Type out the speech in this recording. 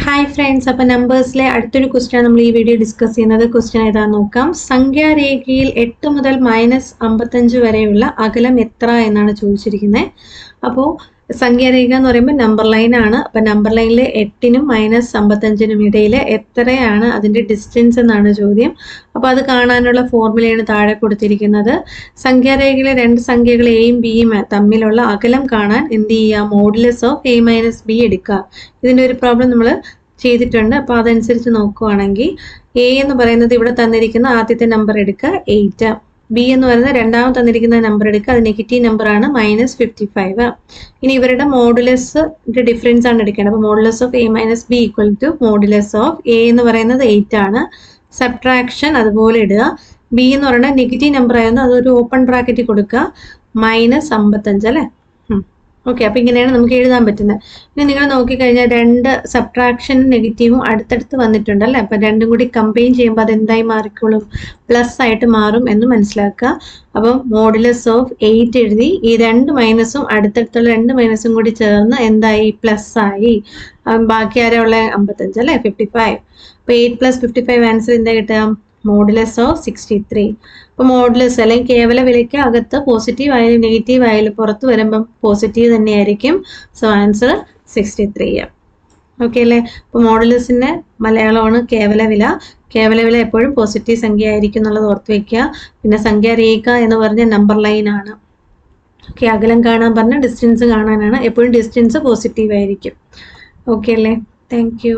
Hi friends, അപ്പോൾ നമ്പേഴ്സിലെ അടുത്തൊരു question നമ്മൾ ഈ വീഡിയോ ഡിസ്കസ് ചെയ്യുന്നത്. ക്വസ്റ്റ്യൻ ഏതാണെന്ന് നോക്കാം. സംഖ്യാരേഖയിൽ 8 മുതൽ -55 വരെയുള്ള അകലം എത്ര എന്നാണ് ചോദിച്ചിരിക്കുന്നത്. അപ്പോൾ സംഖ്യാരേഖ എന്ന് പറയുമ്പോൾ നമ്പർ ലൈൻ ആണ്. അപ്പോൾ നമ്പർ ലൈനിൽ 8നും -55നും ഇടയിൽ എത്രയാണ് അതിൻ്റെ ഡിസ്റ്റൻസ് എന്നാണ് ചോദ്യം. അപ്പോൾ അത് കാണാനുള്ള ഫോർമുലയാണ് താഴെ കൊടുത്തിരിക്കുന്നത്. സംഖ്യാരേഖയിലെ രണ്ട് സംഖ്യകൾ എയും ബിയും തമ്മിലുള്ള അകലം കാണാൻ എന്ത് ചെയ്യുക? മോഡുലസ് ഓഫ് a-b എടുക്കുക. ഇതിൻ്റെ ഒരു പ്രോബ്ലം നമ്മൾ ചെയ്തിട്ടുണ്ട്. അപ്പോൾ അതനുസരിച്ച് നോക്കുകയാണെങ്കിൽ എ എന്ന് പറയുന്നത് ഇവിടെ തന്നിരിക്കുന്ന ആദ്യത്തെ നമ്പർ എടുക്കുക 8, ബി എന്ന് പറയുന്നത് രണ്ടാമത് തന്നിരിക്കുന്ന നമ്പർ എടുക്കുക, അത് നെഗറ്റീവ് നമ്പർ ആണ് -55. ഇനി ഇവരുടെ മോഡുലസ് ഡിഫറൻസ് ആണ് എടുക്കേണ്ടത്. അപ്പോൾ modulus of a-b equal to modulus of a എന്ന് പറയുന്നത് 8 ആണ്. സബ്ട്രാക്ഷൻ അതുപോലെ ഇടുക. ബി എന്ന് പറയുന്നത് നെഗറ്റീവ് നമ്പർ ആയിരുന്നു, അതൊരു ഓപ്പൺ ബ്രാക്കറ്റിൽ കൊടുക്കുക, -55 അല്ലേ. ഓക്കെ, അപ്പോൾ ഇങ്ങനെയാണ് നമുക്ക് എഴുതാൻ പറ്റുന്നത്. ഇനി നിങ്ങൾ നോക്കിക്കഴിഞ്ഞാൽ രണ്ട് സബ്ട്രാക്ഷനും നെഗറ്റീവും അടുത്തടുത്ത് വന്നിട്ടുണ്ട് അല്ലേ. അപ്പം രണ്ടും കൂടി കമ്പൈൻ ചെയ്യുമ്പോൾ അത് എന്തായി മാറിക്കോളും? പ്ലസ് ആയിട്ട് മാറും എന്ന് മനസ്സിലാക്കുക. അപ്പം മോഡുലസ് ഓഫ് 8 എഴുതി, ഈ രണ്ട് മൈനസും അടുത്തടുത്തുള്ള രണ്ട് മൈനസും കൂടി ചേർന്ന് എന്തായി? പ്ലസ് ആയി. ബാക്കി ആരാ ഉള്ള? 55 അല്ലേ, 55. അപ്പോൾ 8 + 55 ആൻസർ എന്താ കിട്ടുക? Modulus of 63. അപ്പോൾ മോഡുലസ് അല്ലെങ്കിൽ കേവല വിലയ്ക്ക് അകത്ത് പോസിറ്റീവ് ആയാലും നെഗറ്റീവ് ആയാലും പുറത്ത് വരുമ്പം പോസിറ്റീവ് തന്നെയായിരിക്കും. So answer 63. ഓക്കെ അല്ലേ. അപ്പോൾ മോഡുലസിൻ്റെ മലയാളമാണ് കേവല വില. കേവല വില എപ്പോഴും പോസിറ്റീവ് സംഖ്യ ആയിരിക്കും എന്നുള്ളത് ഓർത്ത് വയ്ക്കുക. പിന്നെ സംഖ്യാരേഖ എന്ന് പറഞ്ഞ നമ്പർ ലൈൻ ആണ്. ഓക്കെ, അകലം കാണാൻ പറഞ്ഞ ഡിസ്റ്റൻസ് കാണാനാണ്. എപ്പോഴും ഡിസ്റ്റൻസ് പോസിറ്റീവ് ആയിരിക്കും. ഓക്കെ അല്ലേ. Thank you.